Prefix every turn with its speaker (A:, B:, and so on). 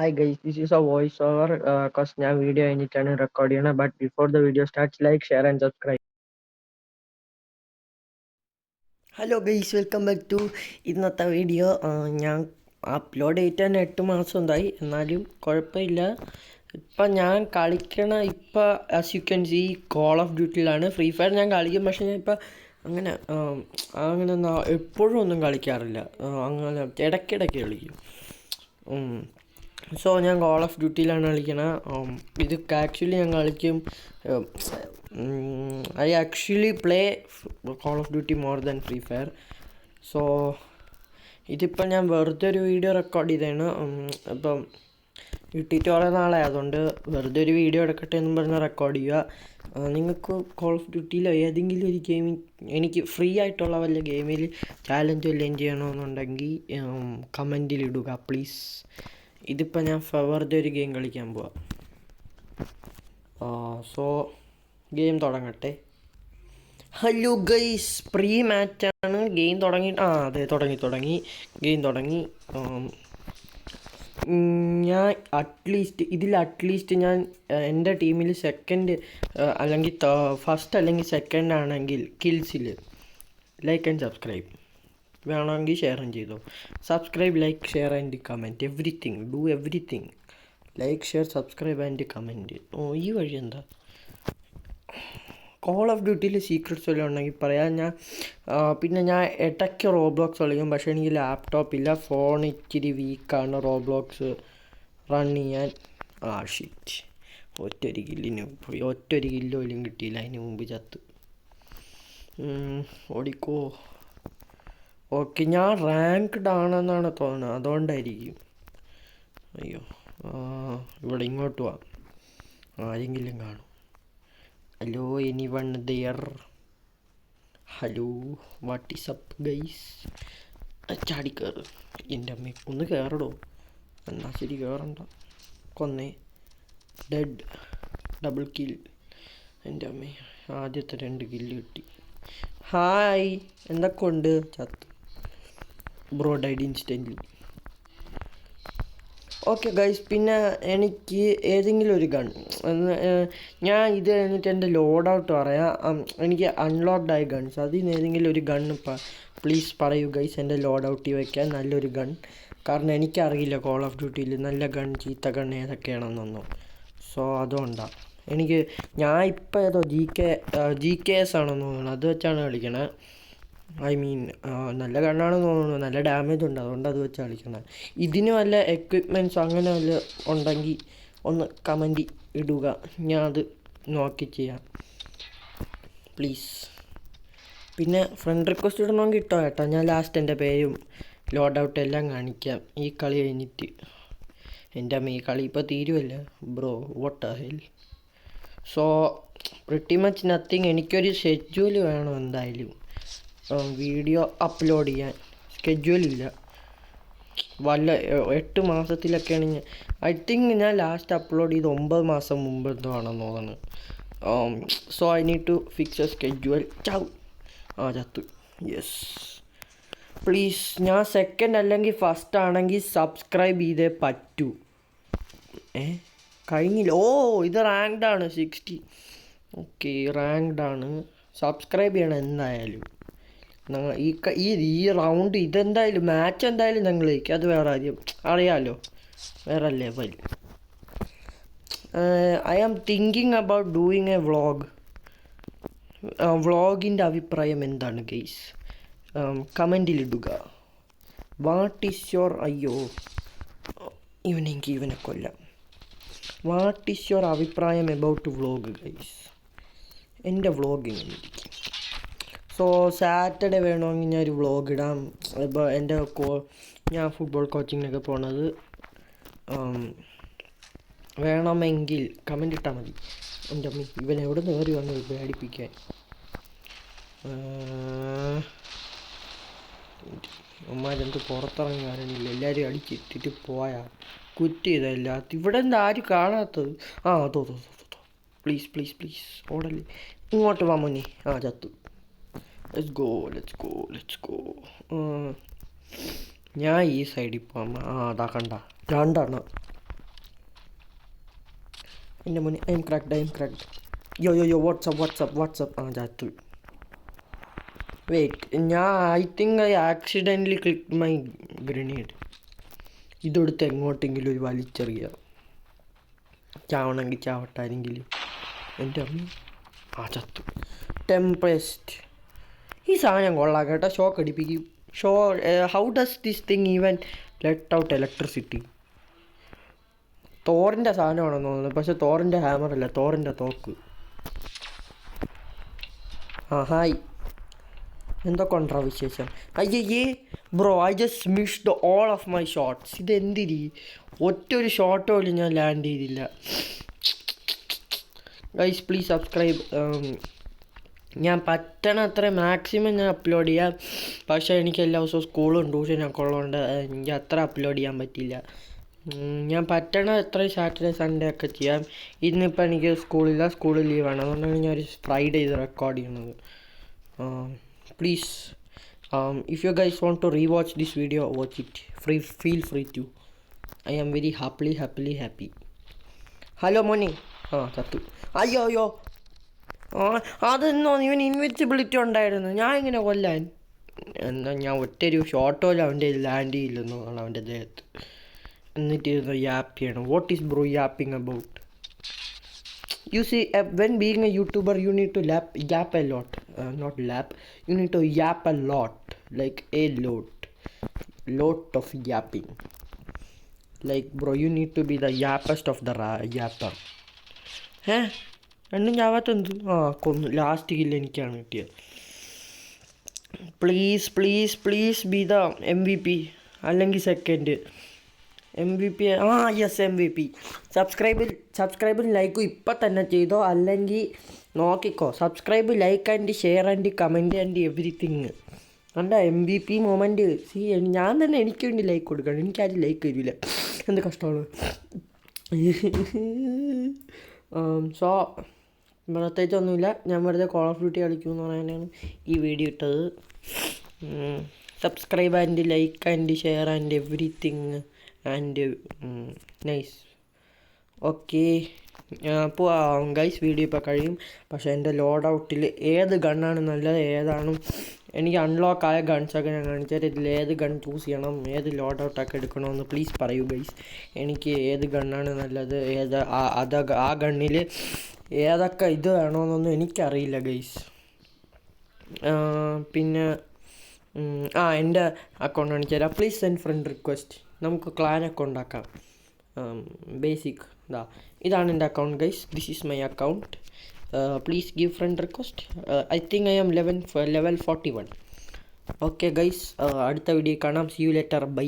A: Hi guys, this is a voiceover cause ഞാൻ video കഴിഞ്ഞിട്ടാണ് record ചെയ്യണത്. But before the video starts like share and subscribe.
B: Hello guys, welcome back to ഇന്നത്തെ video. ഞാൻ upload ചെയ്തിട്ട് തന്നെ 8 മാസം ഉണ്ടായി, എന്നാലും കുഴപ്പമില്ല. ഇപ്പം ഞാൻ കളിക്കണ ഇപ്പം as you can see call of ഡ്യൂട്ടിയിലാണ്. ഫ്രീ ഫയർ ഞാൻ കളിക്കും, പക്ഷേ ഞാൻ ഇപ്പം അങ്ങനെ അങ്ങനെ എപ്പോഴും ഒന്നും കളിക്കാറില്ല. അങ്ങനെ ഇടയ്ക്കിടയ്ക്ക് കളിക്കും. സോ ഞാൻ കോൾ ഓഫ് ഡ്യൂട്ടിയിലാണ് കളിക്കണത്. ഇത് ആക്ച്വലി ഞാൻ കളിക്കും. I actually play call of duty more than free fire. So ഇതിപ്പം ഞാൻ വെറുതെ ഒരു വീഡിയോ റെക്കോർഡ് ചെയ്തതാണ്. അപ്പം ഇട്ടിട്ട് കുറേ നാളെ, അതുകൊണ്ട് വെറുതെ ഒരു വീഡിയോ എടുക്കട്ടെ എന്നും പറഞ്ഞ് റെക്കോർഡ് ചെയ്യുക. നിങ്ങൾക്ക് കോൾ ഓഫ് ഡ്യൂട്ടിയിലോ ഏതെങ്കിലും ഒരു ഗെയിമിൽ എനിക്ക് ഫ്രീ ആയിട്ടുള്ള വല്ല ഗെയിമിൽ ചാലഞ്ച് വല്ലതും ചെയ്യണമെന്നുണ്ടെങ്കിൽ കമൻറ്റിലിടുക പ്ലീസ്. ഇതിപ്പോൾ ഞാൻ വെറുതെ ഒരു ഗെയിം കളിക്കാൻ പോവാം. സോ ഗെയിം തുടങ്ങട്ടെ. ഹലോ ഗൈസ്, പ്രീ മാച്ചാണ്. ഗെയിം തുടങ്ങി. അതെ, തുടങ്ങി ഗെയിം തുടങ്ങി. ഞാൻ അറ്റ്ലീസ്റ്റ് ഞാൻ എൻ്റെ ടീമിൽ സെക്കൻഡ് അല്ലെങ്കിൽ ഫസ്റ്റ് അല്ലെങ്കിൽ സെക്കൻഡ് ആണെങ്കിൽ കിൽസിൽ ലൈക്ക് ആൻഡ് സബ്സ്ക്രൈബ്. വേണമെങ്കിൽ ഷെയറും ചെയ്തോ. Subscribe, like, share and comment, everything. Do everything. Like, share, subscribe and comment. ഈ വഴി എന്താ? കോൾ ഓഫ് ഡ്യൂട്ടിയിൽ സീക്രട്സ് വല്ലതും ഉണ്ടെങ്കിൽ പറയാം. പിന്നെ ഞാൻ ഇടയ്ക്ക് റോബ്ലോക്സ് കളിക്കും, പക്ഷേ എനിക്ക് ലാപ്ടോപ്പില്ല, ഫോൺ ഇച്ചിരി വീക്കാണ് റോബ്ലോക്സ് റൺ ചെയ്യാൻ. ഷിറ്റ്, ഒറ്റൊരു കില്ല് പോലും കിട്ടിയില്ല. അതിന് മുമ്പ് ചത്ത്. ഓടിക്കോ. ഓക്കെ, ഞാൻ റാങ്ക്ഡ് ആണെന്നാണ് തോന്നുന്നത്, അതുകൊണ്ടായിരിക്കും. അയ്യോ, ഇവിടെ ഇങ്ങോട്ട് പോവാം. ആരെങ്കിലും കാണും. Hello, anyone there? Hello, what is up guys? ചാടിക്കയറ്. എൻ്റെ അമ്മ, ഒന്ന് കയറടോ. എന്നാൽ ശരി, കയറണ്ട. കൊന്നേ. ഡെഡ്. Double kill. എൻ്റെ അമ്മ, ആദ്യത്തെ 2 കില്ല് കിട്ടി. ഹായ്, എന്തൊക്കെ ഉണ്ട്? ചത്ത്. Bro died instantly. Okay guys, പിന്നെ എനിക്ക് ഏതെങ്കിലും ഒരു ഗൺ, ഞാൻ ഇത് കഴിഞ്ഞിട്ട് എൻ്റെ ലോഡ് ഔട്ട് പറയാം. എനിക്ക് അൺലോക്ക്ഡ് ആയ ഗൺസ്, അതിൽ നിന്ന് ഏതെങ്കിലും ഒരു ഗൺ പ്ലീസ് പറയൂ ഗൈസ്, എൻ്റെ ലോഡ് ഔട്ടിൽ വയ്ക്കാൻ നല്ലൊരു ഗൺ. കാരണം എനിക്കറിയില്ല കോൾ ഓഫ് ഡ്യൂട്ടിയിൽ നല്ല ഗൺ ചീത്ത ഗൺ ഏതൊക്കെയാണെന്നൊന്നും. സോ അതുകൊണ്ടാണ് ഞാൻ ഇപ്പോൾ ഏതോ GKS ആണെന്ന് തോന്നുന്നു, അത് വെച്ചാണ് കളിക്കണത്. ഐ മീൻ, നല്ല ഗണ്ണാണെന്ന് തോന്നുന്നു, നല്ല ഡാമേജ് ഉണ്ട്, അതുകൊണ്ട് അത് വെച്ച് കളിക്കണം. ഇതിന് വല്ല എക്വിപ്മെൻറ്റ്സ് അങ്ങനെ വല്ല ഉണ്ടെങ്കിൽ ഒന്ന് കമൻറ്റ് ഇടുക, ഞാൻ അത് നോക്കി ചെയ്യാം പ്ലീസ്. പിന്നെ ഫ്രണ്ട് റിക്വസ്റ്റ് ഇടണമെങ്കിൽ ഇട്ടോ കേട്ടോ. ഞാൻ ലാസ്റ്റ് എൻ്റെ പേരും ലോഡ് ഔട്ട് എല്ലാം കാണിക്കാം ഈ കളി കഴിഞ്ഞിട്ട്. എൻ്റെ അമ്മ, ഈ കളി ഇപ്പോൾ തീരുമല്ല bro, what the hell. So pretty much nothing. എനിക്കൊരു ഷെഡ്യൂൾ വേണം എന്തായാലും വീഡിയോ അപ്ലോഡ് ചെയ്യാൻ. സ്കെഡ്യൂളില്ല. വല്ല 8 മാസത്തിലൊക്കെയാണ് ഐ തിങ്ക് ഞാൻ ലാസ്റ്റ് അപ്ലോഡ് ചെയ്ത് 9 മാസം മുമ്പ് എന്തോ ആണെന്ന് തോന്നുന്നു. So I need to fix a schedule. ചത്തു. Yes, please. ഞാൻ സെക്കൻഡ് അല്ലെങ്കിൽ ഫസ്റ്റ് ആണെങ്കിൽ സബ്സ്ക്രൈബ് ചെയ്തേ പറ്റൂ. കഴിഞ്ഞില്ല. ഇത് റാങ്ക്ഡ് ആണ് 60. ഓക്കെ, റാങ്ക്ഡ് ആണ്. സബ്സ്ക്രൈബ് ചെയ്യണം എന്തായാലും. ഈ റൗണ്ട് ഇതെന്തായാലും മാച്ച് എന്തായാലും നിങ്ങൾ ജയിക്കും, അത് വേറെ കാര്യം. അറിയാമല്ലോ, വേറെ level. I am thinking about doing a vlog. വ്ളോഗിൻ്റെ അഭിപ്രായം എന്താണ് ഗെയ്സ്? കമൻറ്റിലിടുക. വാട്ട് ഈസ് യുവർ ഇവനെ കൊല്ലാം. വാട്ട് ഈസ് യുവർ അഭിപ്രായം എബൌട്ട് വ്ളോഗ് ഗൈസ്? എൻ്റെ വ്ളോഗ് ഇങ്ങനെ ഇരിക്കും. സോ സാറ്റർഡേ വേണമെങ്കിൽ ഞാൻ ഒരു വ്ളോഗ് ഇടാം. ഇപ്പോൾ ഞാൻ ഫുട്ബോൾ കോച്ചിങ്ങിനൊക്കെ പോണത് വേണമെങ്കിൽ കമൻ്റ് ഇട്ടാൽ മതി. എൻ്റെ അമ്മ, ഇവൻ എവിടെ നിന്ന് കയറി വന്നത് പേടിപ്പിക്കാൻ. അമ്മമാരെന്ത് പുറത്തിറങ്ങി കാരണില്ല, എല്ലാവരും അടിച്ചിട്ടിട്ട് പോയാ കുറ്റ് ചെയ്തല്ല. ഇവിടെ എന്താ ആരും കാണാത്തത്? അതോ പ്ലീസ് പ്ലീസ് പ്ലീസ് ഓടല്ലേ. ഇങ്ങോട്ട് വാ മോനെ. ചത്തു. Let's go. ഞാൻ ഈ സൈഡിൽ പോകാം. അതാ കണ്ട 2 എണ്ണം. എൻ്റെ മോനെ I'm cracked. Yo what's up ആ Chathu. Wait I think I accidentally click my grenade. ഇതെടുത്ത് എങ്ങോട്ടെങ്കിലും ഒരു വലിച്ചെറിയുക. ചാവണമെങ്കിൽ ചാവട്ടാരെങ്കിലും. എൻ്റെ അമ്മ ആ ചത്തു. ടെംപെസ്റ്റ് ഈ സാധനം കൊള്ളാം കേട്ടോ. ഷോക്ക് അടിപ്പിക്കും. How does this thing even let out electricity? തോറിൻ്റെ സാധനമാണെന്ന് തോന്നുന്നു. പക്ഷെ തോറിൻ്റെ ഹാമറല്ല, തോറിൻ്റെ തോക്ക്. ഹായ്, എന്തൊക്കെ ഉണ്ടോ വിശേഷം? അയ്യേ bro, I just missed all of my shots. ഇതെന്തിരി ഒറ്റൊരു ഷോട്ട് പോലും ഞാൻ ലാൻഡ് ചെയ്തില്ല. Guys please subscribe. ഞാൻ പറ്റണ അത്ര മാക്സിമം ഞാൻ അപ്ലോഡ് ചെയ്യാം. പക്ഷേ എനിക്ക് എല്ലാ ദിവസവും സ്കൂളും ട്യൂഷനൊക്കെ ഉള്ളതുകൊണ്ട് എനിക്ക് അത്ര അപ്ലോഡ് ചെയ്യാൻ പറ്റില്ല. ഞാൻ പറ്റണ എത്ര സാറ്റർഡേ സൺഡേ ഒക്കെ ചെയ്യാം. ഇന്നിപ്പോൾ എനിക്ക് സ്കൂളില്ല, സ്കൂളിൽ ലീവാണ്. അതുകൊണ്ടാണ് ഞാൻ ഒരു ഫ്രൈഡേ ഇത് റെക്കോർഡ് ചെയ്യുന്നത്. Please if you guys want to rewatch this video, watch it. Feel free to. I am very happy. Hello മോനെ. ചത്തു. അയ്യോ അതെന്നോ ഇവൻ ഇൻവിസിബിലിറ്റി ഉണ്ടായിരുന്നു. ഞാൻ ഇങ്ങനെ കൊല്ലാൻ എന്നാൽ ഞാൻ ഒറ്റൊരു ഷോട്ട് പോലും അവൻ്റെ ലാൻഡ് ചെയ്യില്ലെന്നാണ് അവൻ്റെ ദേഹത്ത്. എന്നിട്ട് ഇരുന്ന് യാപ്പ് ചെയ്യണം. What is bro yapping about? You see, when being a YouTuber, you need to yap a lot. Not lap. You need to yap a lot. Like a lot of yapping. Like bro, you need to be the yappest of the yapper. രണ്ടും ചാവാത്തെന്ത്? കൊന്നു. Last kill എനിക്കാണ് കിട്ടിയത്. Please be the MVP. അല്ലെങ്കിൽ second MVP. Yes MVP. സബ്സ്ക്രൈബും ലൈക്കും ഇപ്പം തന്നെ ചെയ്തോ, അല്ലെങ്കിൽ നോക്കിക്കോ. Subscribe, like and share and comment and everything. എൻ്റെ MVP മൊമെൻറ്റ്. ഞാൻ തന്നെ എനിക്ക് വേണ്ടി ലൈക്ക് കൊടുക്കണം. എനിക്കാരും ലൈക്ക് തരില്ല. എന്ത് കഷ്ടമാണ്. സോ പ്രത്യേകിച്ചൊന്നുമില്ല. ഞാൻ വെറുതെ കോൾ ഓഫ് ഡ്യൂട്ടി കളിക്കുമെന്ന് പറയാനാണ് ഈ വീഡിയോ ഇട്ടത്. Subscribe and like and share and everything and nice. Okay, അപ്പോൾ ഗൈസ് വീഡിയോ ഇപ്പോൾ കഴിയും. പക്ഷേ എൻ്റെ ലോഡ് ഔട്ടിൽ ഏത് ഗണ്ണാണ് നല്ലത്, ഏതാണ് എനിക്ക് അൺലോക്ക് ആയ ഗൺസൊക്കെ ഞാൻ കാണിച്ചാൽ ഇതിൽ ഏത് ഗൺ ചൂസ് ചെയ്യണം, ഏത് ലോഡ് ഔട്ടൊക്കെ എടുക്കണമെന്ന് പ്ലീസ് പറയൂ ഗൈസ്. എനിക്ക് ഏത് ഗണ്ണാണ് നല്ലത്, ആ ഗണ്ണിൽ ഏതൊക്കെ ഇത് വേണമെന്നൊന്നും എനിക്കറിയില്ല ഗൈസ്. പിന്നെ എൻ്റെ അക്കൗണ്ട് കാണിച്ചു തരാം. Please send friend request. നമുക്ക് ക്ലാൻ അക്കൗണ്ട് ആക്കാം. ബേസിക് ഇതാണ് എൻ്റെ account guys. This is my account. Please give friend request. I think I am level 41. Okay guys, അടുത്ത വീഡിയോ കാണാം. See you later. ബൈ.